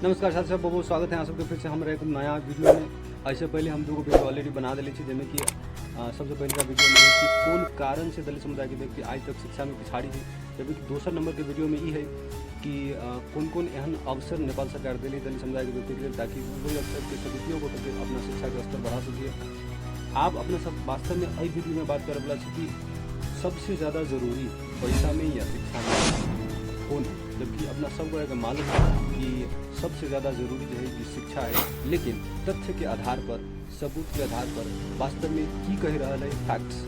नमस्कार साथी सब, बहुत बहुत स्वागत है आप सबके फिर से हमारे एक नया वीडियो में। ऐसे पहले हम दो वीडियो ऑलरेडी बना दिले छे, जिसमें कि सबसे पहले का वीडियो में है कि कौन कारण से दलित समुदाय के व्यक्ति आज तक शिक्षा में पिछाड़ी है, जबकि दूसरा नंबर के वीडियो में ये है कि कौन कौन एहन अवसर नेपाल सरकार दिली दलित समुदाय के व्यक्ति के लिए, ताकि वही अवसर के सदुपयोग करके अपना शिक्षा के स्तर बढ़ा सके। आप अपना सब वास्तव में अई वीडियो में बात करे वाला कि सबसे ज़्यादा जरूरी पैसा में या शिक्षा में कौन है, जबकि अपना सबको एक मालूम है कि सबसे ज़्यादा ज़रूरी जो है कि शिक्षा है। लेकिन तथ्य के आधार पर, सबूत के आधार पर, वास्तव में की कह रहा है फैक्ट्स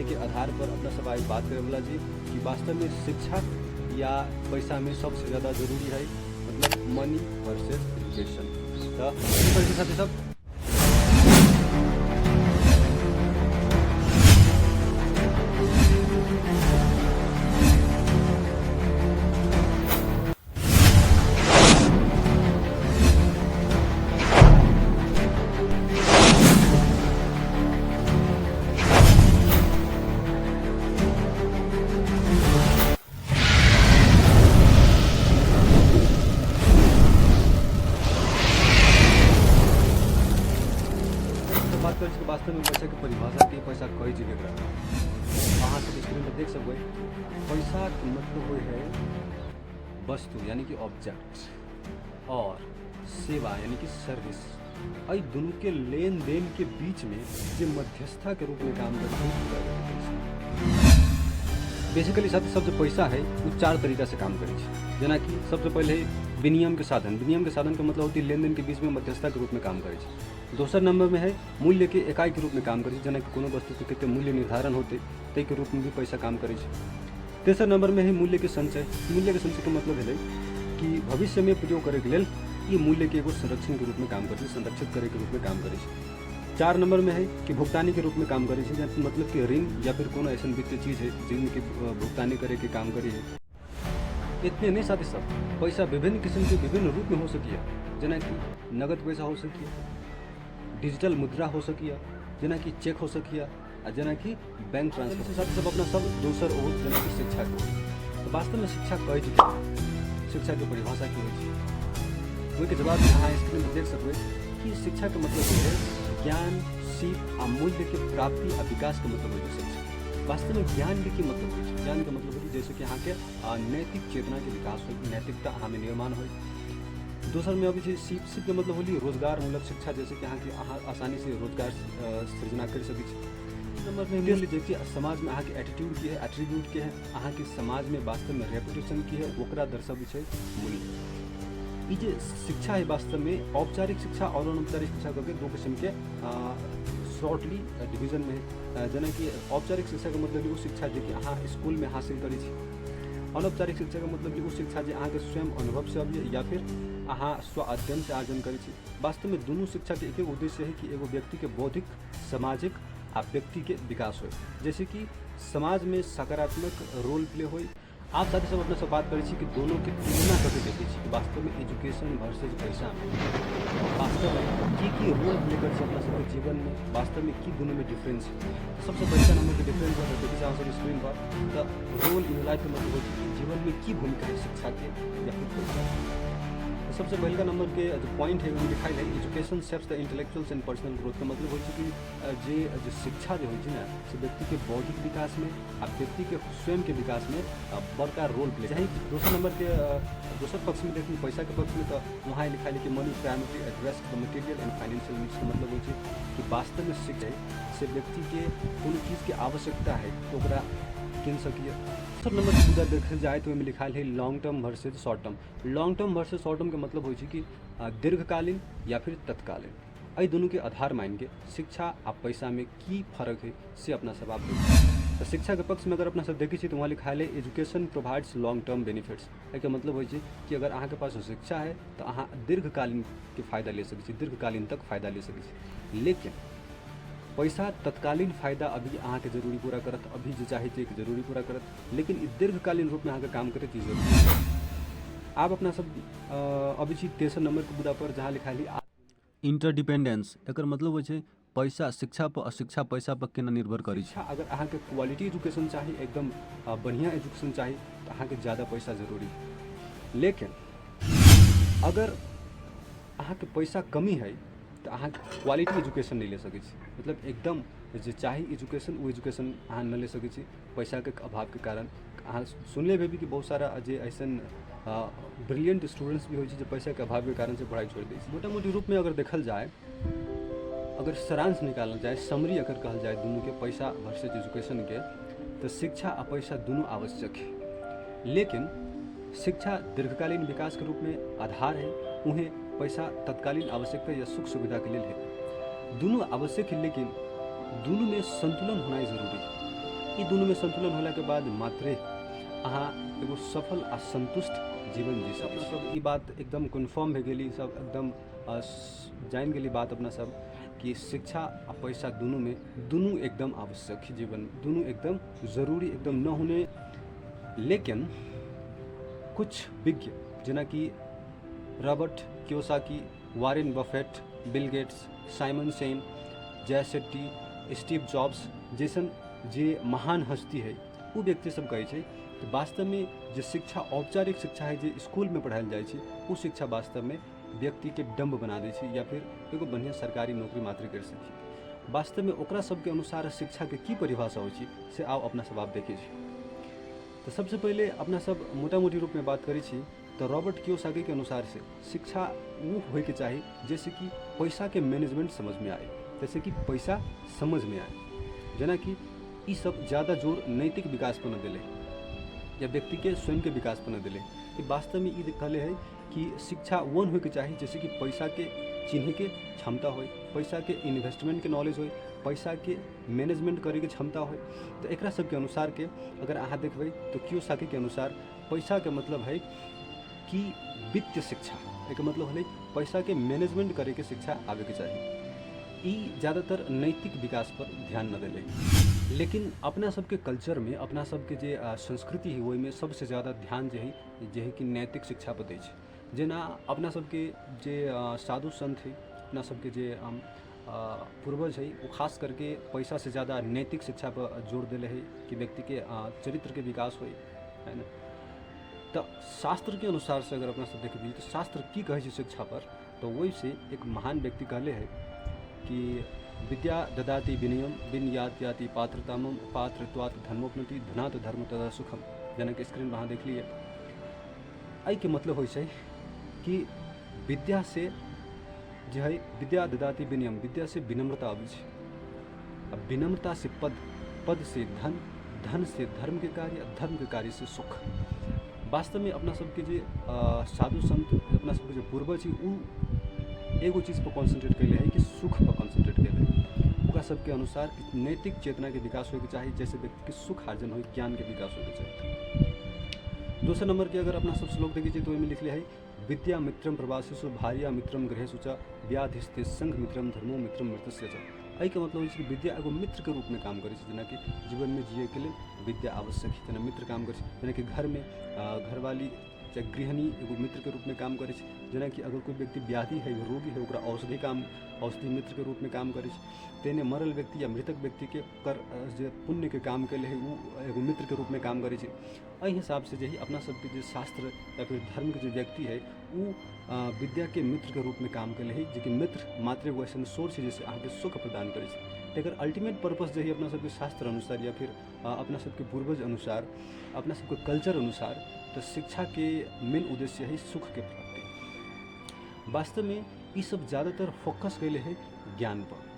के आधार पर अपना सब आज बात करे वाला जी कि वास्तव में शिक्षा या पैसा में सबसे ज़्यादा ज़रूरी है, मतलब मनी वर्सेस एजुकेशन। तो साथ ही सब वास्तव में पैसा की परिभाषा की पैसा कई जगह अहाँ सब स्क्रीन पर देख सकते। पैसा के मतलब वो है वस्तु यानी कि ऑब्जेक्ट, और सेवा यानी कि सर्विस। अई दोनों के लेन देन के बीच में जो मध्यस्थता के रूप में काम करते हैं। बेसिकली सब जो पैसा है वो चार तरीका से काम करे। जना कि सबसे पहले विनिमय के साधन। विनिमय के साधन का मतलब होती है लेन देन के बीच में मध्यस्थता के रूप में काम करे। दूसरा नंबर में है मूल्य के इकाई के रूप में काम करे, जना कि कोनो वस्तु के कितने मूल्य निर्धारण होते तय के रूप में भी पैसा काम करे। तेसर नंबर में है मूल्य के संचय। मूल्य के संचय का मतलब है कि भविष्य में प्रयोग करे के लिए ये मूल्य के एगो संरक्षण के रूप में काम करे, संरक्षित करे के रूप में काम करे। चार नंबर में है कि भुगतानी के रूप में काम करे, मतलब कि ऋण या फिर कोनो ऐसा वित्तीय चीज़ है जिनकी भुगतानी करे के काम करे है। इतने नहीं साथ ही सब पैसा विभिन्न किस्म के विभिन्न रूप में हो सकी है, जना कि नगद पैसा हो सकी है, डिजिटल मुद्रा हो सकी है, जना कि चेक हो सकी है, और जना कि बैंक ट्रांसफर से साथ सब अपना सब दूसर और जना कि शिक्षा के। तो वास्तव में शिक्षा कई चीज़, शिक्षा की परिभाषा की हो के जवाब में यहाँ स्क्रीन पर देख सकते कि शिक्षा का मतलब है ज्ञान, सीख और मूल्य के प्राप्ति और विकास का मतलब है शिक्षा। वास्तव में ज्ञान की मतलब है, ज्ञान का मतलब है जैसे कि यहाँ के नैतिक चेतना के विकास हो, नैतिकता हमें निर्माण हो। दूसर में अभी सीख का मतलब होली रोजगार मूलक शिक्षा, जैसे कि यहाँ की आसानी से रोजगार सृजना कर सके। नंबर में मूल्य जैसे समाज में अहाँ के एटीट्यूड की है, एट्रीब्यूट के है, अहाँ के समाज में वास्तव में रेपुटेशन की है, ओकरा दर्शावे छै मूल्य। ये जो शिक्षा है वास्तव में औपचारिक शिक्षा और अनौपचारिक शिक्षा करके दो किस्म के शॉर्टली डिवीजन में। जना कि औपचारिक शिक्षा का मतलब वो शिक्षा जो कि अहाँ स्कूल में हासिल करी छी। अनौपचारिक शिक्षा का मतलब वो शिक्षा जो अहाँ के स्वयं अनुभव से अभी या फिर अहाँ स्व अध्ययन से आर्जन करी छी। वास्तव में दोनों शिक्षा के एक उद्देश्य है कि एगो व्यक्ति के बौद्धिक, सामाजिक आ व्यक्ति के विकास हो, जैसे कि समाज में सकारात्मक रोल प्ले हो। आप साथ ही सब अपने से बात करें कि दोनों की तुलना करके देखे कि वास्तव में एजुकेशन वर्सेज पैसा में वास्तव में की रोल प्ले कर अपना सबके जीवन में वास्तव में की दोनों में डिफरेंस है। तो सबसे पहला नंबर के डिफरेंस है देखिए आप सब स्क्रीन पर द रोल इन लाइफ का मतलब होती है जीवन में की भूमिका है शिक्षा के या फिर पैसा। तो सबसे पहले का नंबर के जो पॉइंट है वो दिखाई है education shapes the intellectuals and personal growth का मतलब हो कि जो शिक्षा जो है ना से व्यक्ति के बौद्धिक विकास में और व्यक्ति के स्वयं के विकास में बड़का रोल प्ले है। दूसरे नंबर के दूसरे पक्ष में देखिए पैसा के पक्ष में तो वहाँ लिखा है कि money primary address the material and financial needs का मतलब हो कि वास्तव में शिक्षा से व्यक्ति के कोनो चीज़ की आवश्यकता है तो ओकरा किन सकिए। सब नंबर की मुद्दा देखल जाए तो लिखा है long term versus short term. Long term versus short term का मतलब हो कि दीर्घकालीन या फिर तत्कालीन। अई दोनों के आधार मान के शिक्षा और पैसा में की फर्क है से अपना सब आप देखिए। तो शिक्षा के पक्ष में अगर अपना सब देखी तो वहाँ लिखा है education provides long term benefits. एक मतलब हो कि अगर अहाँ के पास शिक्षा है तो अहाँ दीर्घकालीन के फायदा ले सके, दीर्घकालीन तक फायदा ले सके। लेकिन पैसा तत्कालीन फायदा अभी अहाँ के जरूरी पूरा करत, अभी जो चाहे कि जरूरी पूरा करत, लेकिन दीर्घकालीन रूप में अहाँ के काम करे चीज़ जरूरी है। आप अपना सब अभी चीज तेसर नंबर के मुद्दा पर जहाँ लिखा है इंटरडिपेंडेंस। एक मतलब हो पैसा शिक्षा पर और शिक्षा पैसा पर केना निर्भर करी। अगर अहाँ के क्वालिटी एजुकेशन चाहिए, एकदम बढ़िया एजुकेशन चाहिए तो अहाँ के ज़्यादा पैसा जरूरी है। लेकिन अगर अहाँ के पैसा कमी है तो अहाँ क्वालिटी एजुकेशन नहीं ले सकै छी, मतलब एकदम जे चाही एजुकेशन वो एजुकेशन अहाँ न ले सकै छी पैसा के अभाव के कारण। अहाँ सुनले भी कि बहुत सारा जे ऐसन ब्रिलियंट स्टूडेंट्स भी हो जो पैसा के अभाव के कारण से पढ़ाई छोड़ दै छै। मोटा मोटी रूप में अगर देखल जाए, अगर सारांश निकालल जाए, समरी अगर कहल जाए दोनों के पैसा वर्सेज एजुकेशन के, तो शिक्षा आ पैसा दोनों आवश्यक है। लेकिन शिक्षा दीर्घकालीन विकास के रूप में आधार है, उन्हें पैसा तत्कालीन आवश्यकता या सुख सुविधा के लिए है। दोनों आवश्यक है, लेकिन दोनों में संतुलन होना जरूरी है। ये दोनों में संतुलन होला के बाद मात्रे अहाँ एगो सफल आ संतुष्ट जीवन जी सकते। सब ये बात एकदम कन्फर्म हो गई, सब एकदम जान गई बात अपना सब कि शिक्षा आ पैसा दोनों एकदम आवश्यक है जीवन, दोनों एकदम ज़रूरी एकदम न होने। लेकिन कुछ विज्ञ जना कि Robert Kiyosaki, Warren Buffett, Bill Gates, Simon Sen, जय शेट्टी, स्टीव जॉब्स जैसन जे महान हस्ती है वो व्यक्ति सब कहे छै कि वास्तव में जो शिक्षा औपचारिक शिक्षा है जो स्कूल में पढ़ायल जाए छै, वो शिक्षा वास्तव में व्यक्ति के डम्ब बना दै छै या फिर एगो बढ़िया सरकारी नौकरी मात्र कर सकी। वास्तव में ओकरा सबके अनुसार शिक्षा के की परिभाषा हो से आओ अपना सब आप देखे छी। तो सबसे पहले अपना सब मोटा मोटी रूप में बात करी छी तो रॉबर्ट कियोसाकी के अनुसार से शिक्षा वो होए के चाहिए जैसे कि पैसा के मैनेजमेंट समझ में आए, जैसे कि पैसा समझ में आए, जना कि ये सब ज़्यादा जोर नैतिक विकास पर न दिले या व्यक्ति के स्वयं के विकास पर न दिले। कि वास्तव में ये कहले है कि शिक्षा वन होए के चाहिए जैसे कि पैसा के चिन्हे के क्षमता हो, पैसा के इन्वेस्टमेंट के नॉलेज हो, पैसा के मैनेजमेंट करे के क्षमता हो। तो एक सबके अनुसार के अगर अहाँ देखबै तो कियोसाकी के अनुसार पैसा के मतलब है कि वित्तीय शिक्षा, एक मतलब है पैसा के मैनेजमेंट करे के शिक्षा आवे के चाहिए। ई ज़्यादातर नैतिक विकास पर ध्यान न दिले। लेकिन अपना सबके कल्चर में, अपना सबके जे संस्कृति है, वही में सबसे ज़्यादा ध्यान जे है कि नैतिक शिक्षा पर दै छै। जेना अपना सबके जे साधु संत है, अपना सबके जे पूर्वज है, वो खास करके पैसा से ज़्यादा नैतिक शिक्षा पर जोर दिले है कि व्यक्ति के चरित्र के विकास हो, है ना। तो शास्त्र के अनुसार से अगर अपना सब देखिए तो शास्त्र की कहे छै शिक्षा पर, तो वही से एक महान व्यक्ति कहले है कि विद्या ददाति विनयम विनयात याति पात्रतामम पात्रत्वात् धर्मोपनति धनात् धर्म तदा सुखम। जना के स्क्रीन वहाँ देख लिए। आई के मतलब हो कि विद्या से जो है विद्या ददाति विनयम, विद्या से विनम्रता आवे छै, अब विनम्रता से पद, पद से धन, धन से धर्म के कार्य, धर्म के कार्य से सुख। वास्तव में अपना सबके जे साधु संत, अपना सबके जो पूर्वज है, वो एगो चीज़ पर कॉन्सेंट्रेट कैले है कि सुख पर कॉन्सेंट्रेट कैले। ओकरा सबके अनुसार नैतिक चेतना के विकास होके चाहिए, जैसे व्यक्ति के सुख आर्जन हो, ज्ञान के विकास होके चाहिए। दूसरे नंबर के अगर अपना सब श्लोक देखिए तो इनमें लिख लिया है विद्या मित्रम प्रवासीसु भार्या मित्रम गृहेषु च व्याधिस्ते संघ मित्रम धर्मो मित्रम मृतस्य च। एहि के मतलब है कि विद्या एगो मित्र के रूप में काम करे, जना कि जीवन में जिये के लिए विद्या आवश्यक है। जना मित्र काम करे, जना कि घर में घरवाली चाहे गृहिणी एगो मित्र के रूप में काम करे, जना कि अगर कोई व्यक्ति व्याधि है, रोगी है, ओकरा औषधि मित्र के रूप में काम करे। तेने मरल व्यक्ति या मृतक व्यक्ति के कर जे पुण्य के काम के लिए वो एगो मित्र के रूप में काम करे। एहि हिसाब से जो अपना सबके जो शास्त्र या फिर धर्म के जो व्यक्ति है वो विद्या के मित्र के रूप में काम के लिए, जो कि मित्र मात्र एगो ऐसा सोर्स है जैसे अहाँके सुख प्रदान करे। लेकिन अल्टीमेट पर्पस जो है अपना सबके शास्त्र अनुसार या फिर अपना सबके पूर्वज अनुसार, अपना सबके कल्चर अनुसार, तो शिक्षा के मेन उद्देश्य है सुख के प्राप्ति। वास्तव में ये सब ज़्यादातर फोकस कैले है ज्ञान पर।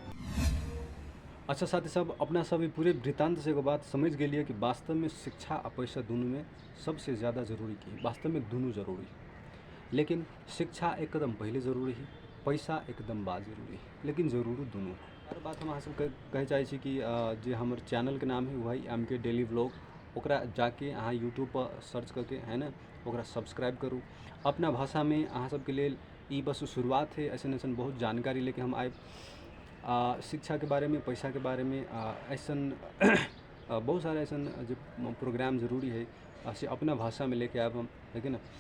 अच्छा साथी सब, अपना सब पूरे वृत्तांत से एगो बात समझ गए लिए कि वास्तव में शिक्षा और पैसा दोनों में सबसे ज़्यादा जरूरी की है। वास्तव में दोनों जरूरी है, लेकिन शिक्षा एक कदम पहले जरूरी है, पैसा एक कदम बाद जरूरी है, लेकिन जरूरी दोनों। हर बात हम अहाँ सब कहे चाहे छी कि जो हमारे चैनल के नाम है वही MK डेली व्लॉग, ओकरा जाके अहाँ यूट्यूब पर सर्च करके, है ना, ओकरा सब्सक्राइब करूँ। अपना भाषा में अहाँ सबके लिए ये बस शुरुआत है, ऐसा ऐसा बहुत जानकारी लेके हम आए शिक्षा के बारे में, पैसा के बारे में, ऐसा बहुत सारा ऐसा जो प्रोग्राम जरूरी है से अपना भाषा में लेके आए हम, है ना।